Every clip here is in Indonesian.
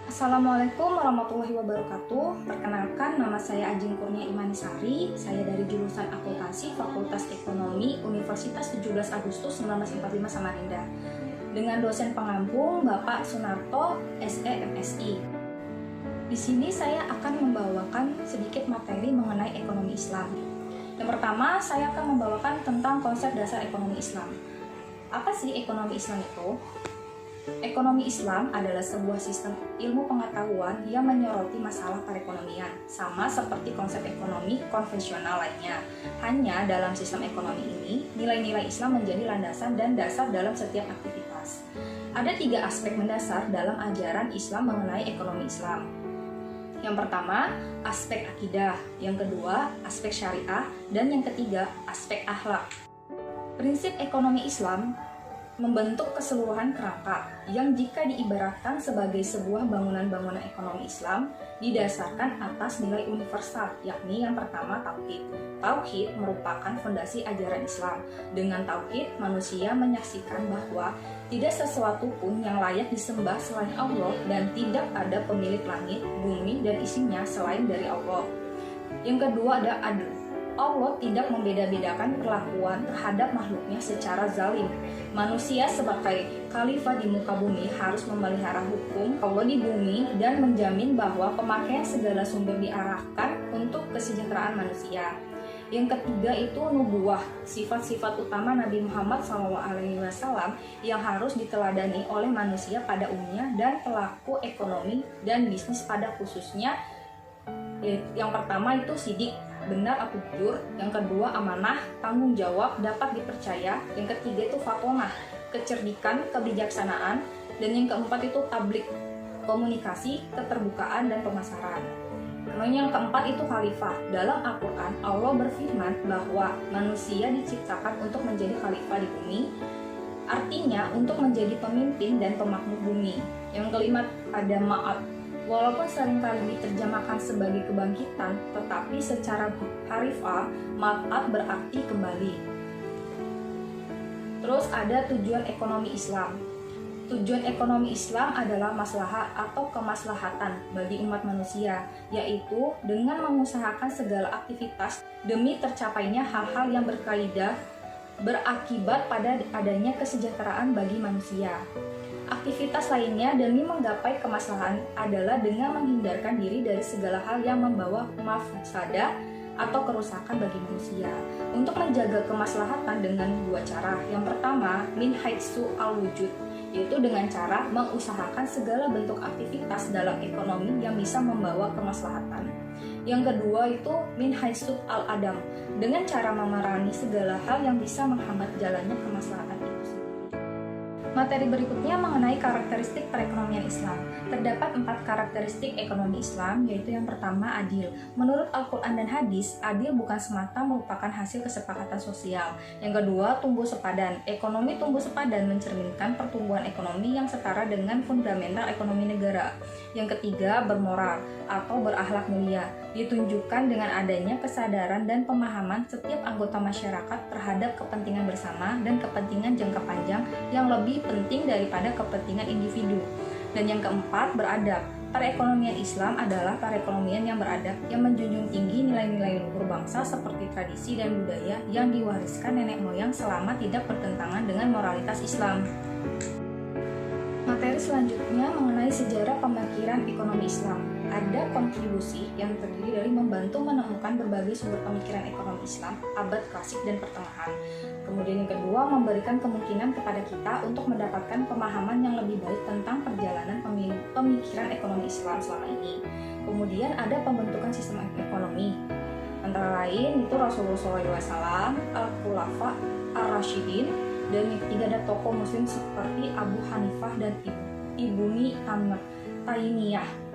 Assalamualaikum warahmatullahi wabarakatuh. Perkenalkan, nama saya Ajeng Kurnia Imanisari. Saya dari jurusan Akuntansi Fakultas Ekonomi Universitas 17 Agustus 1945 Samarinda. Dengan dosen pengampung Bapak Sunarto, SE MSI. Di sini saya akan membawakan sedikit materi mengenai ekonomi Islam. Yang pertama, saya akan membawakan tentang konsep dasar ekonomi Islam. Apa sih ekonomi Islam itu? Ekonomi Islam adalah sebuah sistem ilmu pengetahuan yang menyoroti masalah perekonomian, sama seperti konsep ekonomi konvensional lainnya. Hanya dalam sistem ekonomi ini, nilai-nilai Islam menjadi landasan dan dasar dalam setiap aktivitas. Ada 3 aspek mendasar dalam ajaran Islam mengenai ekonomi Islam. Yang pertama, aspek akidah. Yang kedua, aspek syariah. Dan yang ketiga, aspek akhlak. Prinsip ekonomi Islam membentuk keseluruhan kerangka yang jika diibaratkan sebagai sebuah bangunan-bangunan ekonomi Islam didasarkan atas nilai universal, yakni yang pertama tauhid. Tauhid merupakan fondasi ajaran Islam. Dengan tauhid, manusia menyaksikan bahwa tidak sesuatu pun yang layak disembah selain Allah dan tidak ada pemilik langit, bumi, dan isinya selain dari Allah. Yang kedua ada adl. Allah tidak membeda-bedakan perlakuan terhadap makhluknya secara zalim. Manusia sebagai khalifah di muka bumi harus memelihara hukum Allah di bumi dan menjamin bahwa pemakaian segala sumber diarahkan untuk kesejahteraan manusia. Yang ketiga itu nubuwah, sifat-sifat utama Nabi Muhammad SAW yang harus diteladani oleh manusia pada umumnya dan pelaku ekonomi dan bisnis pada khususnya. Yang pertama itu sidik, benar atau jujur. Yang kedua amanah, tanggung jawab, dapat dipercaya. Yang ketiga itu fatonah, kecerdikan, kebijaksanaan. Dan yang keempat itu tablik, komunikasi, keterbukaan, dan pemasaran. Kemudian yang keempat itu khalifah. Dalam Al-Quran, Allah berfirman bahwa manusia diciptakan untuk menjadi khalifah di bumi, artinya untuk menjadi pemimpin dan pemakmur bumi. Yang kelima ada ma'at. Walaupun seringkali diterjemahkan sebagai kebangkitan, tetapi secara harfiah ma'at berarti kembali. Terus ada tujuan ekonomi Islam. Tujuan ekonomi Islam adalah maslahat atau kemaslahatan bagi umat manusia, yaitu dengan mengusahakan segala aktivitas demi tercapainya hal-hal yang berkaidah berakibat pada adanya kesejahteraan bagi manusia. Aktivitas lainnya demi menggapai kemaslahatan adalah dengan menghindarkan diri dari segala hal yang membawa mafsadah atau kerusakan bagi manusia. Untuk menjaga kemaslahatan dengan 2 cara. Yang pertama, min haitsu al-wujud, yaitu dengan cara mengusahakan segala bentuk aktivitas dalam ekonomi yang bisa membawa kemaslahatan. Yang kedua itu min haitsu al-adam, dengan cara memerangi segala hal yang bisa menghambat jalannya kemaslahatan itu sendiri. Materi berikutnya mengenai karakteristik perekonomian Islam. Terdapat 4 karakteristik ekonomi Islam, yaitu yang pertama adil. Menurut Al-Quran dan Hadis, adil bukan semata merupakan hasil kesepakatan sosial. Yang kedua, tumbuh sepadan. Ekonomi tumbuh sepadan mencerminkan pertumbuhan ekonomi yang setara dengan fundamental ekonomi negara. Yang ketiga, bermoral atau berakhlak mulia. Ditunjukkan dengan adanya kesadaran dan pemahaman setiap anggota masyarakat terhadap kepentingan bersama dan kepentingan jangka panjang yang lebih penting daripada kepentingan individu. Dan yang keempat, beradab. Perekonomian Islam adalah perekonomian yang beradab, yang menjunjung tinggi nilai-nilai luhur bangsa seperti tradisi dan budaya yang diwariskan nenek moyang selama tidak bertentangan dengan moralitas Islam. Materi selanjutnya mengenai sejarah pemikiran ekonomi Islam. Ada kontribusi yang terdiri dari membantu menemukan berbagai sumber pemikiran ekonomi Islam abad klasik dan pertengahan. Kemudian yang kedua, memberikan kemungkinan kepada kita untuk mendapatkan pemahaman yang lebih baik tentang perjalanan pemikiran ekonomi Islam selama ini. Kemudian ada pembentukan sistem ekonomi. Antara lain itu Rasulullah SAW, Al-Khulafa Ar-Rasyidin, dan yang ketiga ada tokoh muslim seperti Abu Hanifah dan Ibnu Taimiyah.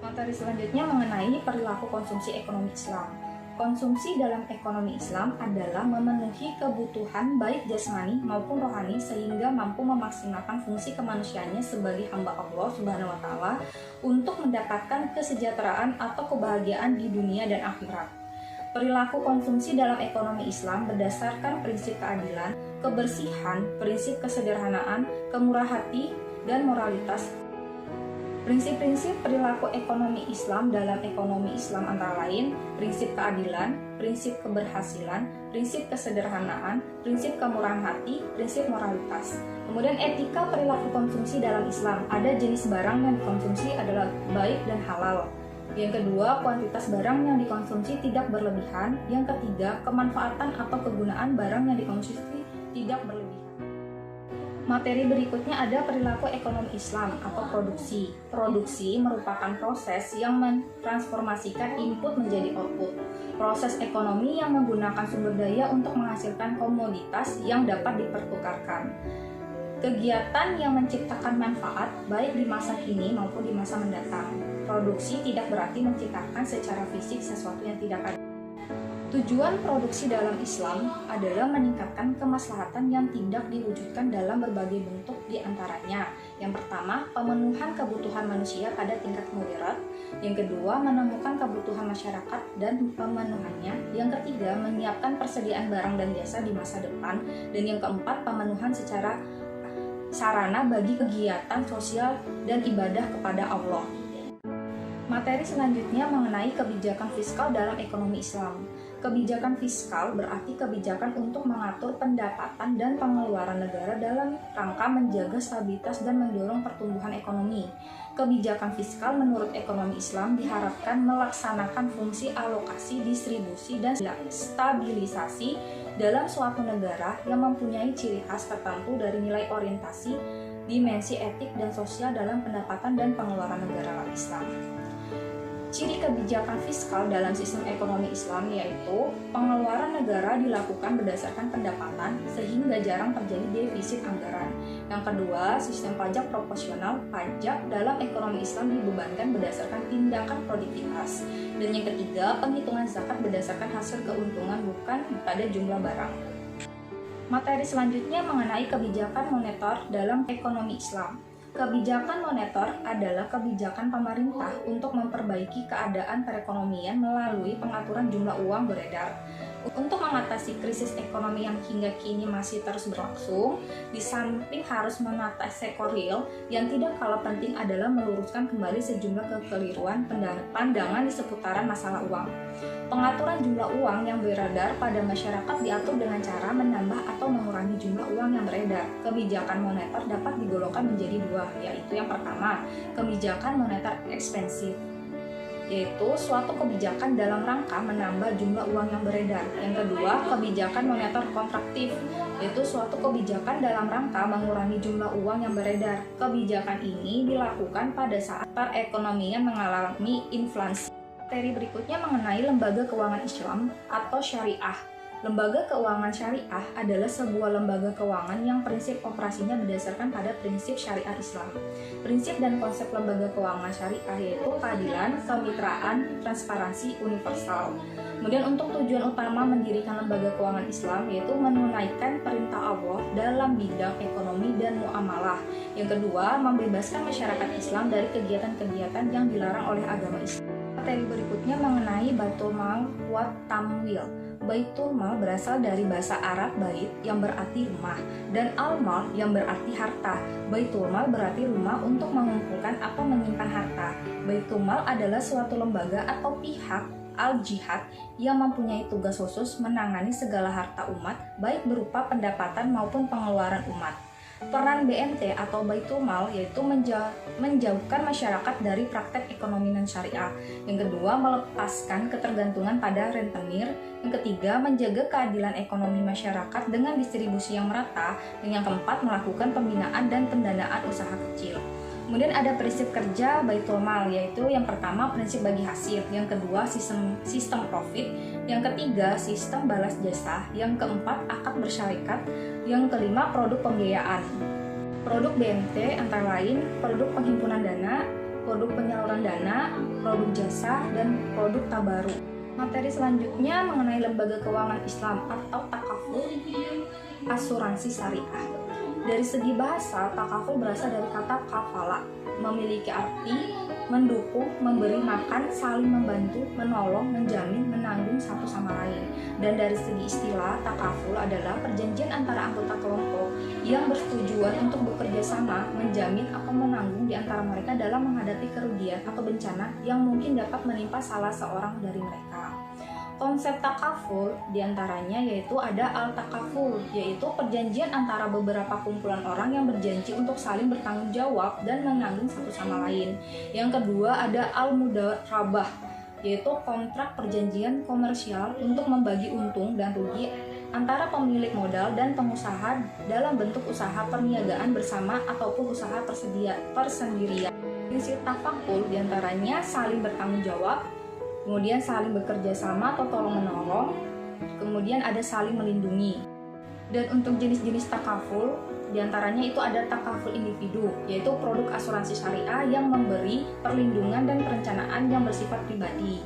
Materi selanjutnya mengenai perilaku konsumsi ekonomi Islam. Konsumsi dalam ekonomi Islam adalah memenuhi kebutuhan baik jasmani maupun rohani sehingga mampu memaksimalkan fungsi kemanusiaannya sebagai hamba Allah Subhanahu wa taala untuk mendapatkan kesejahteraan atau kebahagiaan di dunia dan akhirat. Perilaku konsumsi dalam ekonomi Islam berdasarkan prinsip keadilan, kebersihan, prinsip kesederhanaan, kemurah hati, dan moralitas. Prinsip-prinsip perilaku ekonomi Islam dalam ekonomi Islam antara lain prinsip keadilan, prinsip keberhasilan, prinsip kesederhanaan, prinsip kemurahan hati, prinsip moralitas. Kemudian etika perilaku konsumsi dalam Islam. Ada jenis barang yang dikonsumsi adalah baik dan halal. Yang kedua, kuantitas barang yang dikonsumsi tidak berlebihan. Yang ketiga, kemanfaatan atau kegunaan barang yang dikonsumsi tidak berlebihan. Materi berikutnya ada perilaku ekonomi Islam atau produksi. Produksi merupakan proses yang mentransformasikan input menjadi output. Proses ekonomi yang menggunakan sumber daya untuk menghasilkan komoditas yang dapat dipertukarkan. Kegiatan yang menciptakan manfaat baik di masa kini maupun di masa mendatang. Produksi tidak berarti menciptakan secara fisik sesuatu yang tidak ada. Tujuan produksi dalam Islam adalah meningkatkan kemaslahatan yang tidak diwujudkan dalam berbagai bentuk di antaranya. Yang pertama, pemenuhan kebutuhan manusia pada tingkat moderat. Yang kedua, menemukan kebutuhan masyarakat dan pemenuhannya. Yang ketiga, menyiapkan persediaan barang dan jasa di masa depan. Dan yang keempat, pemenuhan secara sarana bagi kegiatan sosial dan ibadah kepada Allah. Materi selanjutnya mengenai kebijakan fiskal dalam ekonomi Islam. Kebijakan fiskal berarti kebijakan untuk mengatur pendapatan dan pengeluaran negara dalam rangka menjaga stabilitas dan mendorong pertumbuhan ekonomi. Kebijakan fiskal menurut ekonomi Islam diharapkan melaksanakan fungsi alokasi, distribusi, dan stabilisasi dalam suatu negara yang mempunyai ciri khas tertentu dari nilai orientasi, dimensi etik dan sosial dalam pendapatan dan pengeluaran negara Islam. Ciri kebijakan fiskal dalam sistem ekonomi Islam yaitu pengeluaran negara dilakukan berdasarkan pendapatan sehingga jarang terjadi defisit anggaran. Yang kedua, sistem pajak proporsional. Pajak dalam ekonomi Islam dibebankan berdasarkan tindakan produktivitas. Dan yang ketiga, penghitungan zakat berdasarkan hasil keuntungan bukan pada jumlah barang. Materi selanjutnya mengenai kebijakan moneter dalam ekonomi Islam. Kebijakan moneter adalah kebijakan pemerintah untuk memperbaiki keadaan perekonomian melalui pengaturan jumlah uang beredar. Untuk mengatasi krisis ekonomi yang hingga kini masih terus berlangsung, di samping harus menata sektor real, yang tidak kalah penting adalah meluruskan kembali sejumlah kekeliruan pandangan di seputaran masalah uang. Pengaturan jumlah uang yang beredar pada masyarakat diatur dengan cara menambah atau mengurangi jumlah uang yang beredar. Kebijakan moneter dapat digolongkan menjadi dua, yaitu yang pertama, kebijakan moneter ekspansif, yaitu suatu kebijakan dalam rangka menambah jumlah uang yang beredar. Yang kedua, kebijakan moneter kontraktif, yaitu suatu kebijakan dalam rangka mengurangi jumlah uang yang beredar. Kebijakan ini dilakukan pada saat perekonomian mengalami inflasi. Materi berikutnya mengenai lembaga keuangan Islam atau syariah. Lembaga keuangan syariah adalah sebuah lembaga keuangan yang prinsip operasinya berdasarkan pada prinsip syariah Islam. Prinsip dan konsep lembaga keuangan syariah yaitu keadilan, kemitraan, transparansi, universal. Kemudian untuk tujuan utama mendirikan lembaga keuangan Islam yaitu menunaikan perintah Allah dalam bidang ekonomi dan muamalah. Yang kedua, membebaskan masyarakat Islam dari kegiatan-kegiatan yang dilarang oleh agama Islam. Materi berikutnya mengenai Baitul Mal wa Tamwil. Baitul Mal berasal dari bahasa Arab bait yang berarti rumah dan al-mal yang berarti harta. Baitul Mal berarti rumah untuk mengumpulkan atau menyimpan harta. Baitul Mal adalah suatu lembaga atau pihak al-jihad yang mempunyai tugas khusus menangani segala harta umat baik berupa pendapatan maupun pengeluaran umat. Peran BMT atau Baitul Mal yaitu menjauhkan masyarakat dari praktek ekonomi non-syariah. Yang kedua, melepaskan ketergantungan pada rentenir. Yang ketiga, menjaga keadilan ekonomi masyarakat dengan distribusi yang merata. Dan yang keempat, melakukan pembinaan dan pendanaan usaha kecil. Kemudian ada prinsip kerja Baitul Mal, yaitu yang pertama prinsip bagi hasil, yang kedua sistem profit, yang ketiga sistem balas jasa, yang keempat akad bersyarikat, yang kelima produk pembiayaan. Produk BMT antara lain produk penghimpunan dana, produk penyaluran dana, produk jasa, dan produk tabaruk. Materi selanjutnya mengenai lembaga keuangan Islam atau takaful, asuransi syariah. Dari segi bahasa, takaful berasal dari kata kafala, memiliki arti mendukung, memberi makan, saling membantu, menolong, menjamin, menanggung satu sama lain. Dan dari segi istilah, takaful adalah perjanjian antara anggota kelompok yang bertujuan untuk bekerja sama menjamin atau menanggung di antara mereka dalam menghadapi kerugian atau bencana yang mungkin dapat menimpa salah seorang dari mereka. Konsep takaful diantaranya yaitu ada al-takaful, yaitu perjanjian antara beberapa kumpulan orang yang berjanji untuk saling bertanggung jawab dan menanggung satu sama lain. Yang kedua ada al-mudarabah, yaitu kontrak perjanjian komersial untuk membagi untung dan rugi antara pemilik modal dan pengusaha dalam bentuk usaha perniagaan bersama ataupun usaha persendirian. Prinsip tafakul diantaranya saling bertanggung jawab, kemudian saling bekerja sama atau tolong-menolong, kemudian ada saling melindungi. Dan untuk jenis-jenis takaful, diantaranya itu ada takaful individu, yaitu produk asuransi syariah yang memberi perlindungan dan perencanaan yang bersifat pribadi,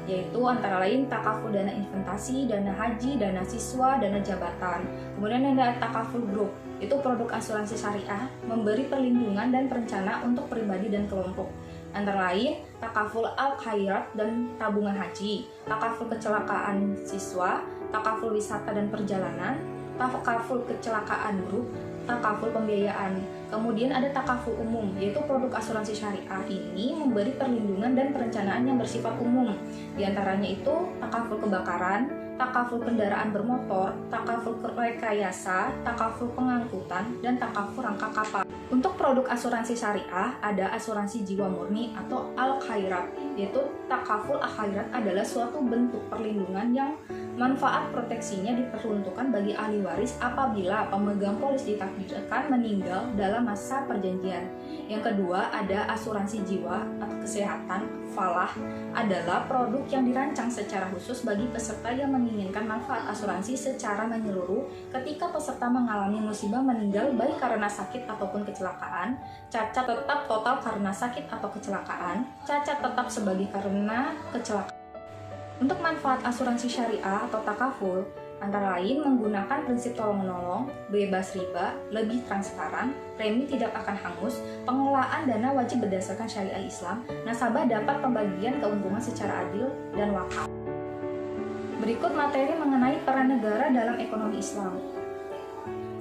yaitu antara lain takaful dana investasi, dana haji, dana siswa, dana jabatan. Kemudian ada takaful grup, itu produk asuransi syariah memberi perlindungan dan perencanaan untuk pribadi dan kelompok. Antara lain takaful al-khairat dan tabungan haji, takaful kecelakaan siswa, takaful wisata dan perjalanan, takaful kecelakaan grup, takaful pembiayaan. Kemudian ada takaful umum, yaitu produk asuransi syariah ini memberi perlindungan dan perencanaan yang bersifat umum. Di antaranya itu takaful kebakaran, takaful kendaraan bermotor, takaful rekayasa, takaful pengangkutan, dan takaful rangka kapal. Untuk produk asuransi syariah ada asuransi jiwa murni atau al-khairat, yaitu takaful al-khairat adalah suatu bentuk perlindungan yang manfaat proteksinya diperuntukkan bagi ahli waris apabila pemegang polis ditakdirkan meninggal dalam masa perjanjian. Yang kedua ada asuransi jiwa atau kesehatan. Falah adalah produk yang dirancang secara khusus bagi peserta yang menginginkan manfaat asuransi secara menyeluruh ketika peserta mengalami musibah meninggal baik karena sakit ataupun kecelakaan, cacat tetap total karena sakit atau kecelakaan, cacat tetap sebagai karena kecelakaan. Untuk manfaat asuransi syariah atau takaful, antara lain menggunakan prinsip tolong-menolong, bebas riba, lebih transparan, premi tidak akan hangus, pengelolaan dana wajib berdasarkan syariah Islam, nasabah dapat pembagian keuntungan secara adil, dan wakaf. Berikut materi mengenai peran negara dalam ekonomi Islam.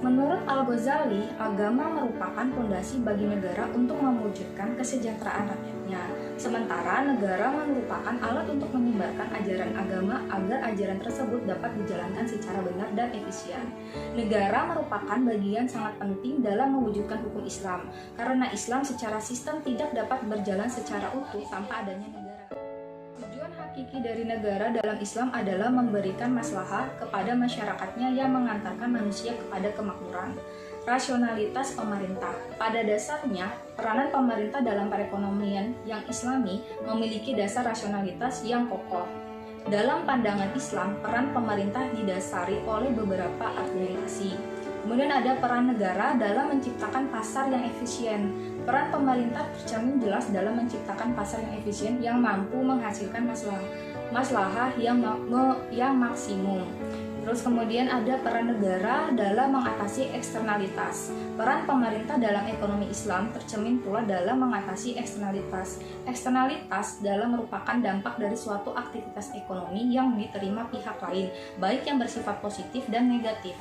Menurut Al-Ghazali, agama merupakan fondasi bagi negara untuk mewujudkan kesejahteraan rakyatnya. Sementara negara merupakan alat untuk menyebarkan ajaran agama agar ajaran tersebut dapat dijalankan secara benar dan efisien. Negara merupakan bagian sangat penting dalam mewujudkan hukum Islam, karena Islam secara sistem tidak dapat berjalan secara utuh tanpa adanya negara. Tujuan hakiki dari negara dalam Islam adalah memberikan maslahah kepada masyarakatnya yang mengantarkan manusia kepada kemakmuran. Rasionalitas pemerintah. Pada dasarnya, peranan pemerintah dalam perekonomian yang islami memiliki dasar rasionalitas yang kokoh. Dalam pandangan Islam, peran pemerintah didasari oleh beberapa argumentasi. Kemudian ada peran negara dalam menciptakan pasar yang efisien. Peran pemerintah tercermin jelas dalam menciptakan pasar yang efisien yang mampu menghasilkan maslahah yang maksimum. Terus kemudian ada peran negara dalam mengatasi eksternalitas. Peran pemerintah dalam ekonomi Islam tercermin pula dalam mengatasi eksternalitas. Eksternalitas dalam merupakan dampak dari suatu aktivitas ekonomi yang diterima pihak lain, baik yang bersifat positif dan negatif.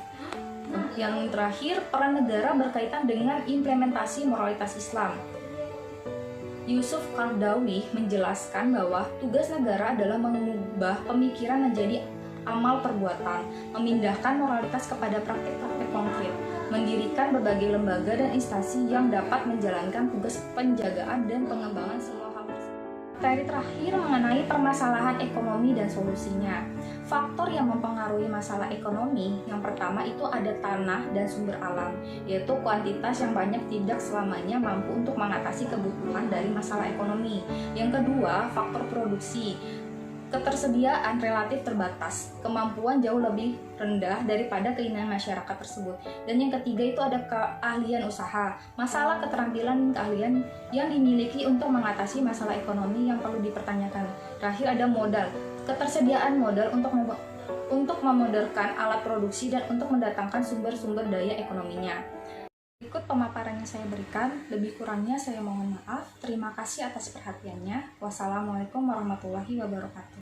Yang terakhir, peran negara berkaitan dengan implementasi moralitas Islam. Yusuf Qaradawi menjelaskan bahwa tugas negara adalah mengubah pemikiran menjadi amal perbuatan, memindahkan moralitas kepada praktik-praktik konkret, mendirikan berbagai lembaga dan instansi yang dapat menjalankan tugas penjagaan dan pengembangan semua hal tersebut. Materi terakhir mengenai permasalahan ekonomi dan solusinya. Faktor yang mempengaruhi masalah ekonomi, yang pertama itu ada tanah dan sumber alam, yaitu kuantitas yang banyak tidak selamanya mampu untuk mengatasi kebutuhan dari masalah ekonomi. Yang kedua, faktor produksi. Ketersediaan relatif terbatas, kemampuan jauh lebih rendah daripada keinginan masyarakat tersebut. Dan yang ketiga itu ada keahlian usaha, masalah keterampilan dan keahlian yang dimiliki untuk mengatasi masalah ekonomi yang perlu dipertanyakan. Terakhir ada modal, ketersediaan modal untuk memodalkan alat produksi dan untuk mendatangkan sumber-sumber daya ekonominya. Berikut pemaparan yang saya berikan, lebih kurangnya saya mohon maaf. Terima kasih atas perhatiannya. Wassalamualaikum warahmatullahi wabarakatuh.